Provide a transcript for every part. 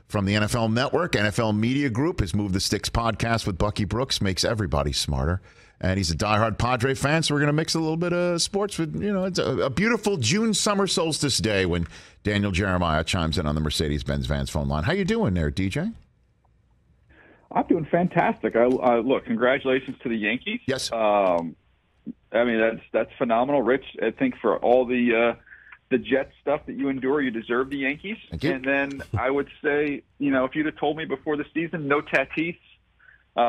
from the NFL Network. NFL Media Group has moved the Sticks podcast with Bucky Brooks, makes everybody smarter. And he's a diehard Padre fan, so we're going to mix a little bit of sports with, it's a beautiful June summer solstice day when Daniel Jeremiah chimes in on the Mercedes-Benz Vans phone line. How you doing there, DJ? I'm doing fantastic. Look, congratulations to the Yankees. Yes. That's phenomenal, Rich. I think for all the Jets stuff that you endure, you deserve the Yankees. Thank you. And then I would say, if you'd have told me before the season, no Tatis,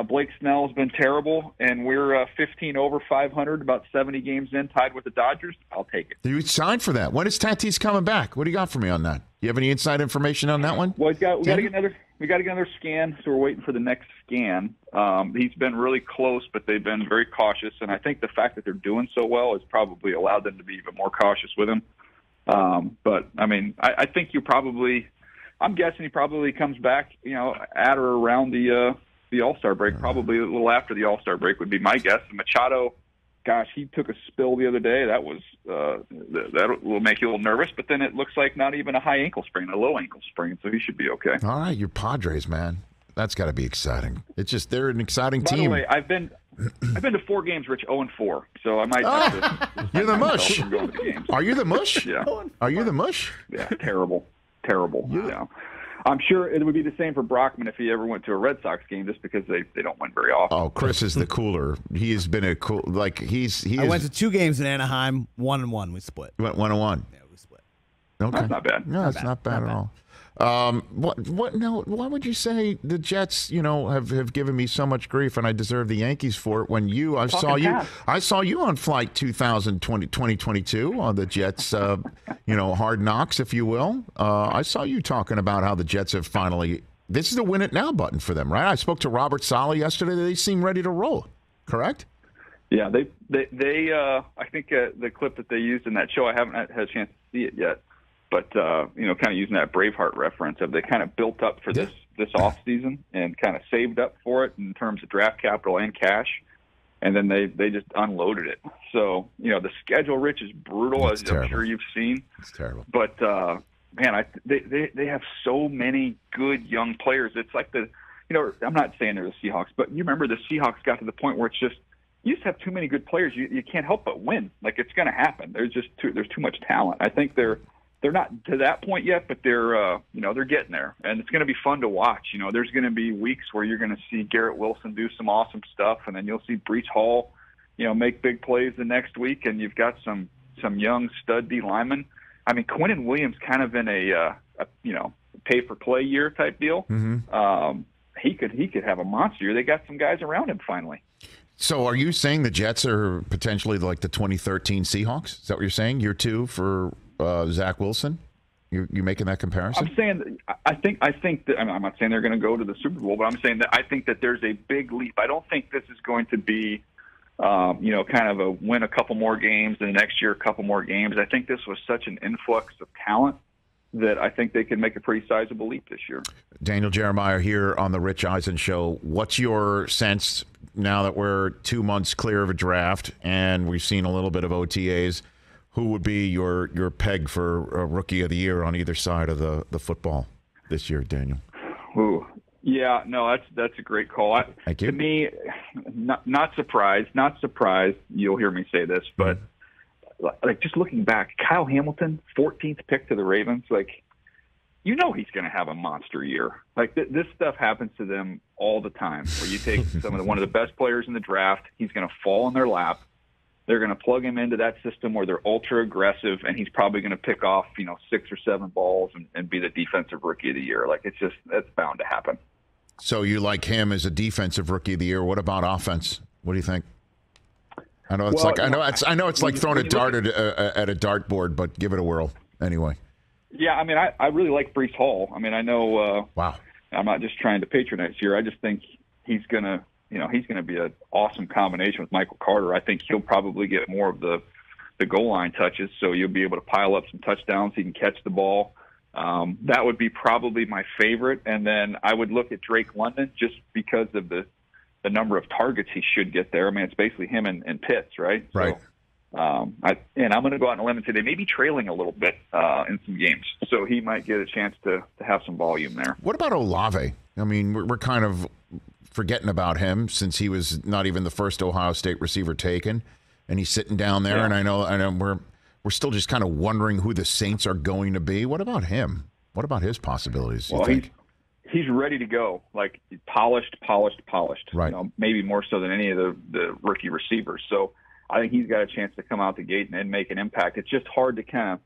Blake Snell's been terrible, and we're 15 over 500, about 70 games in, tied with the Dodgers, I'll take it. You signed for that. When is Tatis coming back? What do you got for me on that? You have any inside information on that one? Well, we got to get another scan, so we're waiting for the next scan. He's been really close, but they've been very cautious, and I think the fact that they're doing so well has probably allowed them to be even more cautious with him. I think I'm guessing he probably comes back, at or around the All-Star break, probably a little after the All-Star break would be my guess. And Machado, gosh, he took a spill the other day. That was that will make you a little nervous, but then it looks like not even a high ankle sprain, a low ankle sprain, so he should be okay. All right, you're Padres, man. That's got to be exciting. It's just they're an exciting team. By the way, I've been to 4 games, Rich, 0-4, so I might have to. You're the mush. Go to the games. Are you the mush? Yeah. Are you the mush? Yeah, terrible. Yeah. I'm sure it would be the same for Brockman if he ever went to a Red Sox game, just because they don't win very often. Oh, Chris is the cooler. He has been a cool, I went to 2 games in Anaheim, 1-1. We split. You went 1-1. Yeah, we split. Okay, that's not bad. No, it's not bad at all. What? No. Why would you say the Jets? Have given me so much grief, and I deserve the Yankees for it. When I saw you on Flight 2022 on the Jets. Hard knocks, if you will. I saw you talking about how the Jets have finally. This is the win it now button for them, right? I spoke to Robert Saleh yesterday. They seem ready to roll. Correct? Yeah, they. I think the clip that they used in that show, I haven't had a chance to see it yet. But, kind of using that Braveheart reference, have they kind of built up for this off season and kind of saved up for it in terms of draft capital and cash, and then they just unloaded it. So, the schedule, Rich, is brutal, as I'm sure you've seen. It's terrible. But, they have so many good young players. It's like I'm not saying they're the Seahawks, but you remember the Seahawks got to the point where it's just, you just have too many good players. You can't help but win. Like, it's going to happen. There's too much talent. I think they're not to that point yet, but they're getting there, and it's going to be fun to watch. There's going to be weeks where you're going to see Garrett Wilson do some awesome stuff, and then you'll see Breece Hall, make big plays the next week, and you've got some young stud D linemen. I mean, Quinnen Williams kind of in a pay for play year type deal. Mm-hmm. He could have a monster year. They got some guys around him finally. So are you saying the Jets are potentially like the 2013 Seahawks? Is that what you're saying? Year 2 for Zach Wilson? You making that comparison? I'm saying I think that I'm not saying they're going to go to the Super Bowl, but I'm saying that I think that there's a big leap. I don't think this is going to be kind of a win a couple more games and the next year a couple more games. I think this was such an influx of talent that I think they can make a pretty sizable leap this year. Daniel Jeremiah here on the Rich Eisen Show. What's your sense now that we're 2 months clear of a draft and we've seen a little bit of OTAs? Who would be your peg for Rookie of the Year on either side of the football this year, Daniel? Ooh, yeah, no, that's a great call. Thank you. To me, not surprised. You'll hear me say this, but like just looking back, Kyle Hamilton, 14th pick to the Ravens, like he's going to have a monster year. Like this stuff happens to them all the time. Where you take one of the best players in the draft, he's going to fall in their lap. They're going to plug him into that system where they're ultra aggressive, and he's probably going to pick off 6 or 7 balls and be the defensive Rookie of the Year. Like that's bound to happen. So you like him as a defensive Rookie of the Year? What about offense? What do you think? I know it's I know it's like throwing a dart at a dartboard, but give it a whirl anyway. Yeah, I mean, I really like Breece Hall. I mean, I know. Wow. I'm not just trying to patronize here. I just think he's gonna be an awesome combination with Michael Carter. I think he'll probably get more of the goal line touches, so you'll be able to pile up some touchdowns. He can catch the ball. That would be probably my favorite. And then I would look at Drake London just because of the number of targets he should get there. I mean, it's basically him and Pitts, right? Right. I'm going to go out on a limb and say they may be trailing a little bit in some games, so he might get a chance to have some volume there. What about Olave? I mean, we're kind of forgetting about him since he was not even the first Ohio State receiver taken, and he's sitting down there. Yeah. And I know we're still just kind of wondering who the Saints are going to be. What about him? What about his possibilities? Well, he's ready to go, like polished. Right. Maybe more so than any of the rookie receivers. So I think he's got a chance to come out the gate and make an impact. It's just hard to kind of.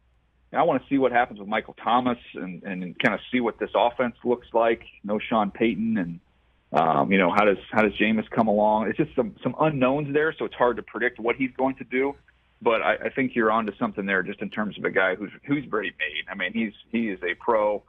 I want to see what happens with Michael Thomas and kind of see what this offense looks like. No Sean Payton and how does Jameis come along? It's just some unknowns there, so it's hard to predict what he's going to do. But I think you're onto something there, just in terms of a guy who's ready made. I mean, he is a pro.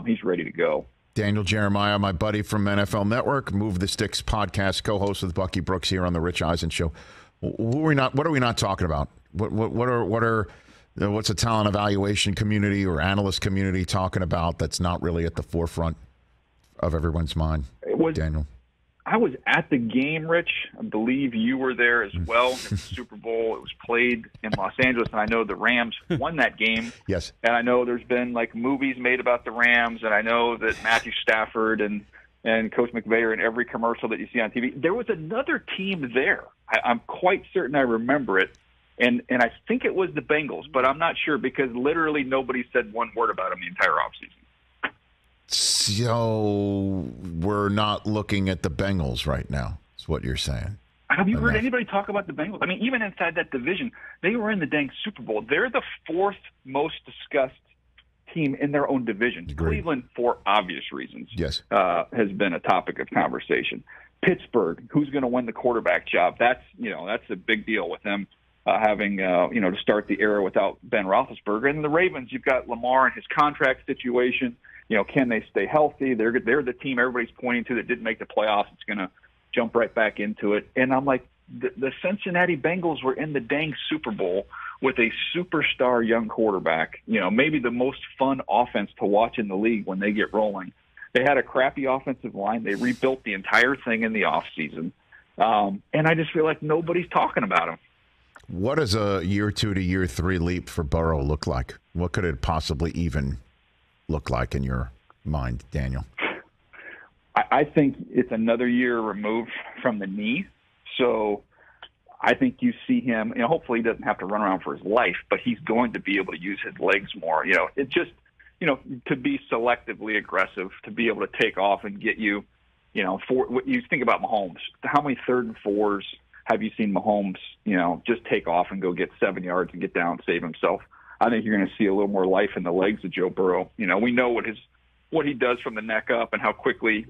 He's ready to go. Daniel Jeremiah, my buddy from NFL Network, Move the Sticks podcast, co-host with Bucky Brooks here on the Rich Eisen Show. What are we not talking about? What's a talent evaluation community or analyst community talking about that's not really at the forefront of everyone's mind? Daniel. I was at the game, Rich. I believe you were there as well. It was the Super Bowl. It was played in Los Angeles, and I know the Rams won that game. Yes. And I know there's been movies made about the Rams, and I know that Matthew Stafford and Coach McVay are in every commercial that you see on TV. There was another team there. I'm quite certain I remember it, and I think it was the Bengals, but I'm not sure because literally nobody said one word about them the entire offseason. So we're not looking at the Bengals right now, is what you're saying. Have you heard anybody talk about the Bengals? I mean, even inside that division, they were in the dang Super Bowl. They're the fourth most discussed team in their own division. Agreed. Cleveland, for obvious reasons, yes, has been a topic of conversation. Pittsburgh, who's going to win the quarterback job? That's a big deal with them having to start the era without Ben Roethlisberger. And the Ravens, you've got Lamar and his contract situation. Can they stay healthy? They're the team everybody's pointing to that didn't make the playoffs. It's going to jump right back into it. And I'm like, the Cincinnati Bengals were in the dang Super Bowl with a superstar young quarterback, maybe the most fun offense to watch in the league when they get rolling. They had a crappy offensive line. They rebuilt the entire thing in the offseason. And I just feel like nobody's talking about them. What does a year 2 to year 3 leap for Burrow look like? What could it possibly even look like in your mind, Daniel? I think it's another year removed from the knee. So I think you see him, hopefully he doesn't have to run around for his life, but he's going to be able to use his legs more. It just, to be selectively aggressive, to be able to take off and get you, what you think about Mahomes. How many 3rd and 4s have you seen Mahomes, just take off and go get 7 yards and get down and save himself? I think you're going to see a little more life in the legs of Joe Burrow. We know what he does from the neck up and how quickly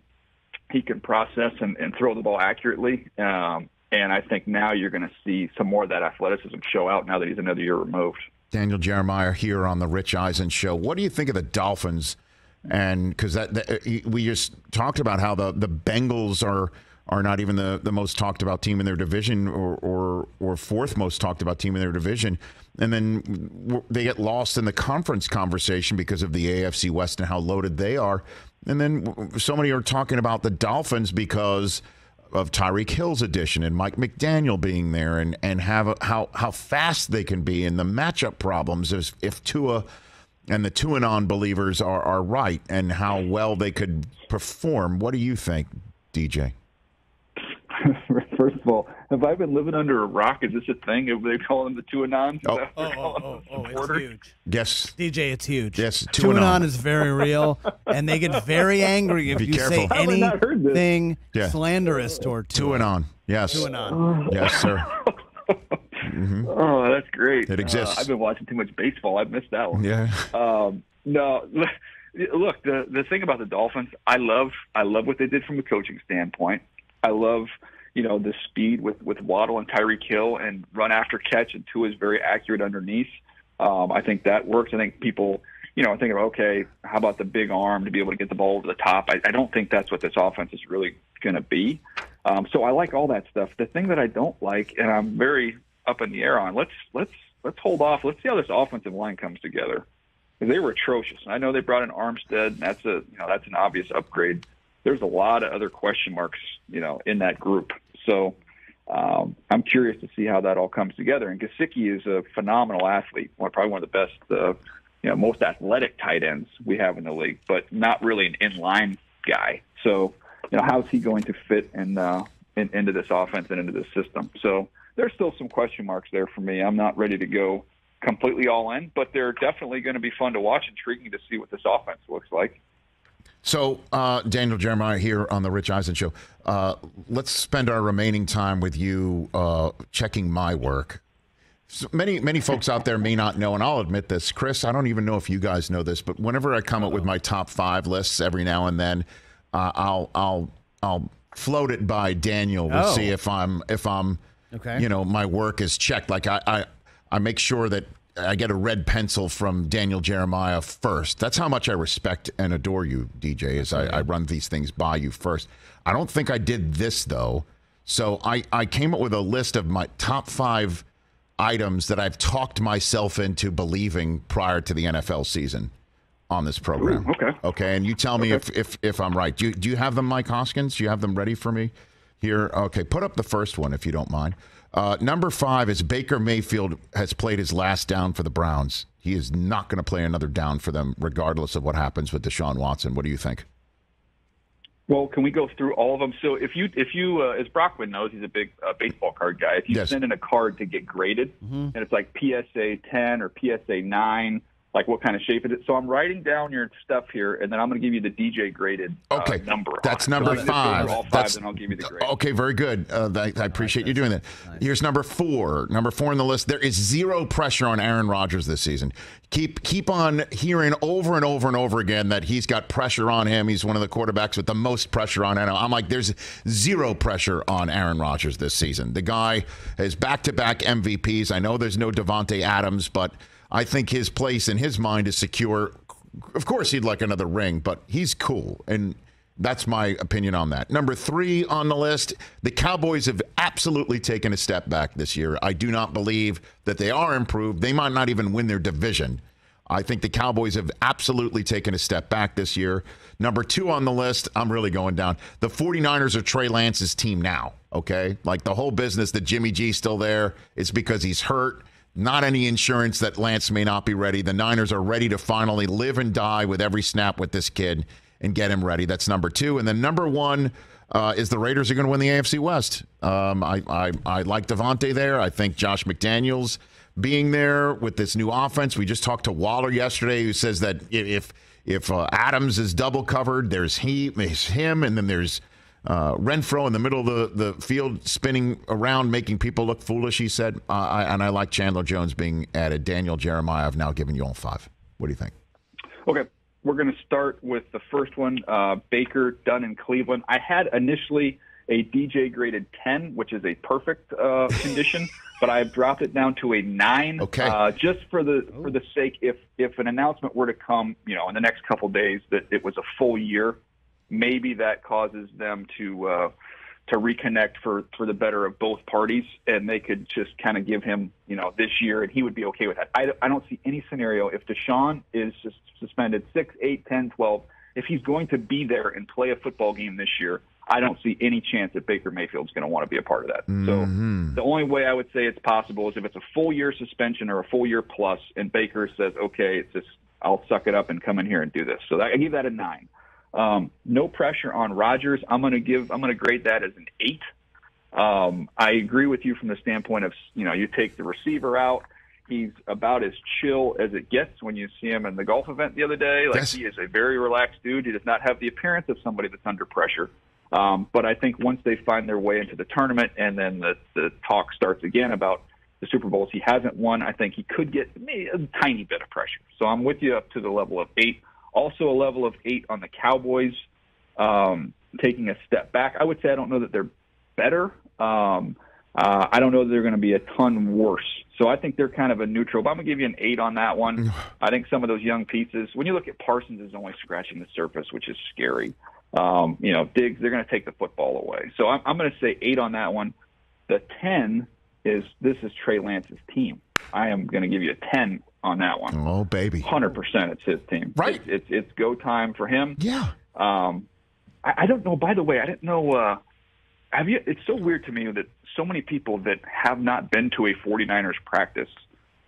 he can process and throw the ball accurately. And I think now you're going to see some more of that athleticism show out now that he's another year removed. Daniel Jeremiah here on the Rich Eisen Show. What do you think of the Dolphins? And because we just talked about how the Bengals are not even the most talked about team in their division or fourth most talked about team in their division. And then they get lost in the conference conversation because of the AFC West and how loaded they are. And then so many are talking about the Dolphins because of Tyreek Hill's addition and Mike McDaniel being there and how fast they can be and the matchup problems if Tua and the Tua believers are right and how well they could perform. What do you think, DJ? First of all, have I been living under a rock? Is this a thing? Are they calling them the Tuanon? It's huge. Yes. DJ, it's huge. Yes, Tuanon is very real, and they get very angry if you say anything slanderous toward Tuanon. Yes. Tuanon. Yes, sir. Mm-hmm. Oh, that's great. It exists. I've been watching too much baseball. I've missed that one. Yeah. No, look, the thing about the Dolphins, I love what they did from a coaching standpoint. I love, the speed with Waddle and Tyreek Hill and run after catch, and Tua is very accurate underneath. I think that works. I think people, are thinking, okay, how about the big arm to be able to get the ball over the top? I don't think that's what this offense is really going to be. So I like all that stuff. The thing that I don't like, and I'm very up in the air on, let's hold off. Let's see how this offensive line comes together. Because they were atrocious. I know they brought in Armstead, and that's an obvious upgrade. There's a lot of other question marks, in that group. So I'm curious to see how that all comes together. And Gesicki is a phenomenal athlete, probably one of the best, most athletic tight ends we have in the league, but not really an in-line guy. So, how's he going to fit into this offense and into this system? So there's still some question marks there for me. I'm not ready to go completely all in, but they're definitely going to be fun to watch, intriguing to see what this offense looks like. So, Daniel Jeremiah here on the Rich Eisen Show. Let's spend our remaining time with you checking my work. So many folks out there may not know, and I'll admit this, Chris, I don't even know if you guys know this, but whenever I come up with my top 5 lists every now and then, I'll float it by Daniel to see if I'm okay. My work is checked. Like I make sure that I get a red pencil from Daniel Jeremiah first. That's how much I respect and adore you, DJ, as I run these things by you first. I don't think I did this, though. So I came up with a list of my top 5 items that I've talked myself into believing prior to the NFL season on this program. Ooh, okay, and you tell me if I'm right. Do you have them, Mike Hoskins? Do you have them ready for me here? Okay, put up the first one if you don't mind. Number 5 is Baker Mayfield has played his last down for the Browns. He is not going to play another down for them, regardless of what happens with Deshaun Watson. What do you think? Well, can we go through all of them? So if you, as Brockman knows, he's a big baseball card guy. If you send in a card to get graded, and it's like PSA 10 or PSA 9, like what kind of shape is it? So I'm writing down your stuff here, and then I'm going to give you the DJ graded number. That's number 5. All 5, then I'll give you the grade. Okay, very good. I appreciate you doing that. Nice. Here's number 4. Number 4 on the list. There is zero pressure on Aaron Rodgers this season. Keep on hearing over and over and over again that he's got pressure on him. He's one of the quarterbacks with the most pressure on him. I'm like, there's zero pressure on Aaron Rodgers this season. The guy has back-to-back MVPs. I know there's no Devontae Adams, but I think his place in his mind is secure. Of course, he'd like another ring, but he's cool. And that's my opinion on that. Number 3 on the list, the Cowboys have absolutely taken a step back this year. I do not believe that they are improved. They might not even win their division. I think the Cowboys have absolutely taken a step back this year. Number 2 on the list, I'm really going down. The 49ers are Trey Lance's team now, okay? Like the whole business that Jimmy G's still there, it's because he's hurt. Not any insurance that Lance may not be ready. The Niners are ready to finally live and die with every snap with this kid and get him ready. That's number 2. And then number 1 is the Raiders are going to win the AFC West. I like Devontae there. I think Josh McDaniels being there with this new offense. We just talked to Waller yesterday, who says that if Adams is double covered, there's him, and then there's Renfro in the middle of the field spinning around, making people look foolish, he said. And I like Chandler Jones being added. Daniel Jeremiah, I've now given you all 5. What do you think? Okay. We're going to start with the first one, Baker, done in Cleveland. I had initially a DJ graded 10, which is a perfect condition, but I've dropped it down to a 9. Okay. Just for the sake, if an announcement were to come, in the next couple days that it was a full year, maybe that causes them to reconnect for the better of both parties, and they could just kind of give him, this year, and he would be okay with that. I don't see any scenario if Deshaun is just suspended 6, 8, 10, 12, if he's going to be there and play a football game this year, I don't see any chance that Baker Mayfield's going to want to be a part of that. So the only way I would say it's possible is if it's a full year suspension or a full year plus, and Baker says, okay, it's just, I'll suck it up and come in here and do this. So I give that a 9. No pressure on Rodgers. I'm going to grade that as an 8. I agree with you from the standpoint of, you take the receiver out. He's about as chill as it gets when you see him in the golf event the other day. He is a very relaxed dude. He does not have the appearance of somebody that's under pressure. But I think once they find their way into the tournament and then the talk starts again about the Super Bowls he hasn't won, I think he could get maybe a tiny bit of pressure. So I'm with you up to the level of 8. Also a level of 8 on the Cowboys, taking a step back. I would say I don't know that they're better. I don't know that they're going to be a ton worse. So I think they're kind of a neutral. But I'm going to give you an 8 on that one. I think some of those young pieces, when you look at Parsons, is only scratching the surface, which is scary. Diggs, they're going to take the football away. So I'm going to say 8 on that one. The 10 is Trey Lance's team. I am going to give you a 10 on that one. Oh, baby. 100% it's his team. Right. It's go time for him. Yeah. I don't know, by the way, I didn't know It's so weird to me that so many people that have not been to a 49ers practice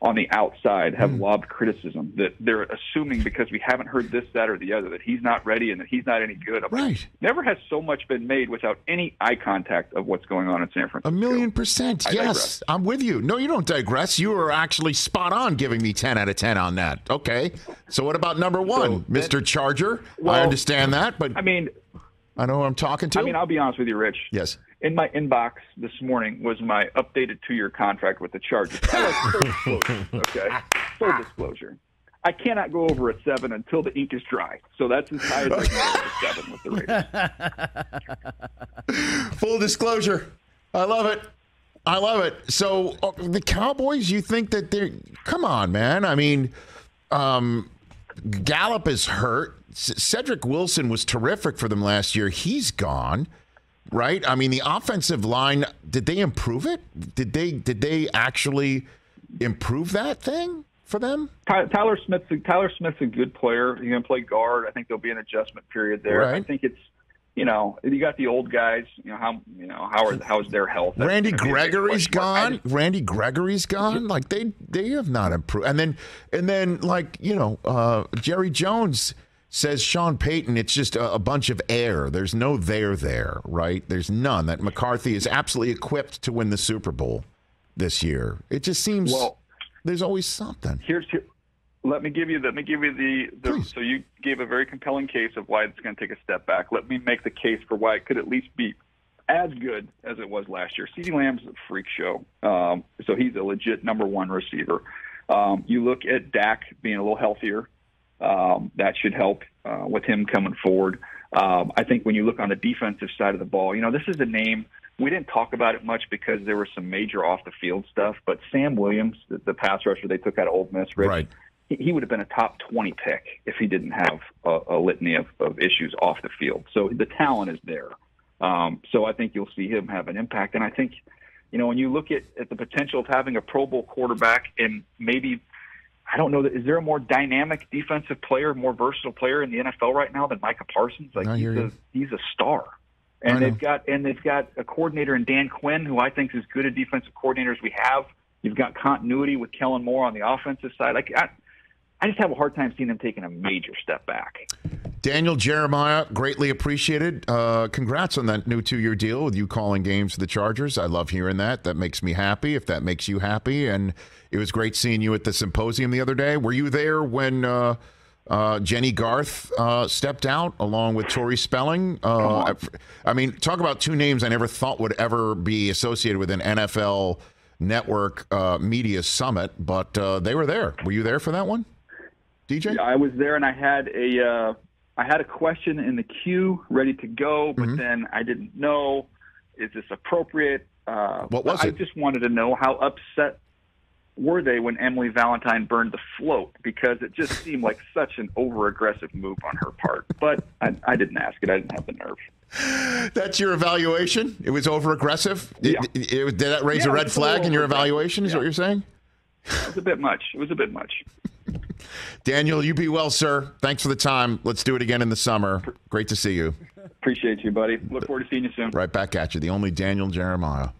on the outside have lobbed criticism that they're assuming because we haven't heard this, that, or the other, that he's not ready and that he's not any good. Right. Never has so much been made without any eye contact of what's going on in San Francisco. 1,000,000%. Yes, I'm with you. No, you don't digress. You are actually spot on giving me 10 out of 10 on that. Okay. So what about number one, Mr. Charger? Well, I understand that, but I know who I'm talking to. I'll be honest with you, Rich. Yes. In my inbox this morning was my updated 2-year contract with the Chargers. Full disclosure, okay? Full disclosure. I cannot go over a 7 until the ink is dry. So that's as high as I can go with a 7 with the Raiders. Full disclosure. I love it. I love it. So the Cowboys, you think that they're – come on, man. I mean, Gallup is hurt. Cedric Wilson was terrific for them last year. He's gone. Right? I mean, the offensive line, did they improve it? Did they actually improve that thing for them? Tyler Smith's a good player. He's going to play guard. I think there'll be an adjustment period there. Right. I think it's, you got the old guys, how's their health? Randy Gregory's gone. Randy Gregory's gone. Like they have not improved. And then like, Jerry Jones says Sean Payton, it's just a bunch of air. There's no there, right? There's none. That McCarthy is absolutely equipped to win the Super Bowl this year. It just seems there's always something. Let me give you the so you gave a very compelling case of why it's going to take a step back. Let me make the case for why it could at least be as good as it was last year. CeeDee Lamb's a freak show. So he's a legit number one receiver. You look at Dak being a little healthier. That should help with him coming forward. I think when you look on the defensive side of the ball, this is a name. We didn't talk about it much because there was some major off-the-field stuff, but Sam Williams, the pass rusher they took out of Ole Miss, Rich, right. He would have been a top 20 pick if he didn't have a litany of issues off the field. So the talent is there. So I think you'll see him have an impact. And I think, when you look at the potential of having a Pro Bowl quarterback and maybe – I don't know is there a more dynamic defensive player, more versatile player in the NFL right now than Micah Parsons? Like he's a star, and they've got a coordinator in Dan Quinn who I think is as good a defensive coordinator as we have. You've got continuity with Kellen Moore on the offensive side. Like I just have a hard time seeing them taking a major step back. Daniel Jeremiah, greatly appreciated. Congrats on that new 2-year deal with you calling games for the Chargers. I love hearing that. That makes me happy, if that makes you happy. And it was great seeing you at the symposium the other day. Were you there when Jenny Garth stepped out along with Tori Spelling? I mean, talk about two names I never thought would ever be associated with an NFL Network media summit, but they were there. Were you there for that one, DJ? Yeah, I was there, and I had a question in the queue ready to go, but then I didn't know, is this appropriate? What was it? I just wanted to know how upset were they when Emily Valentine burned the float, because it just seemed like such an over-aggressive move on her part. But I didn't ask it. I didn't have the nerve. That's your evaluation? It was over-aggressive? Yeah. Did that raise a red flag in your evaluation, is what you're saying? It was a bit much. Daniel, you be well, sir. Thanks for the time. Let's do it again in the summer. Great to see you. Appreciate you, buddy. Look forward to seeing you soon. Right back at you. The only Daniel Jeremiah.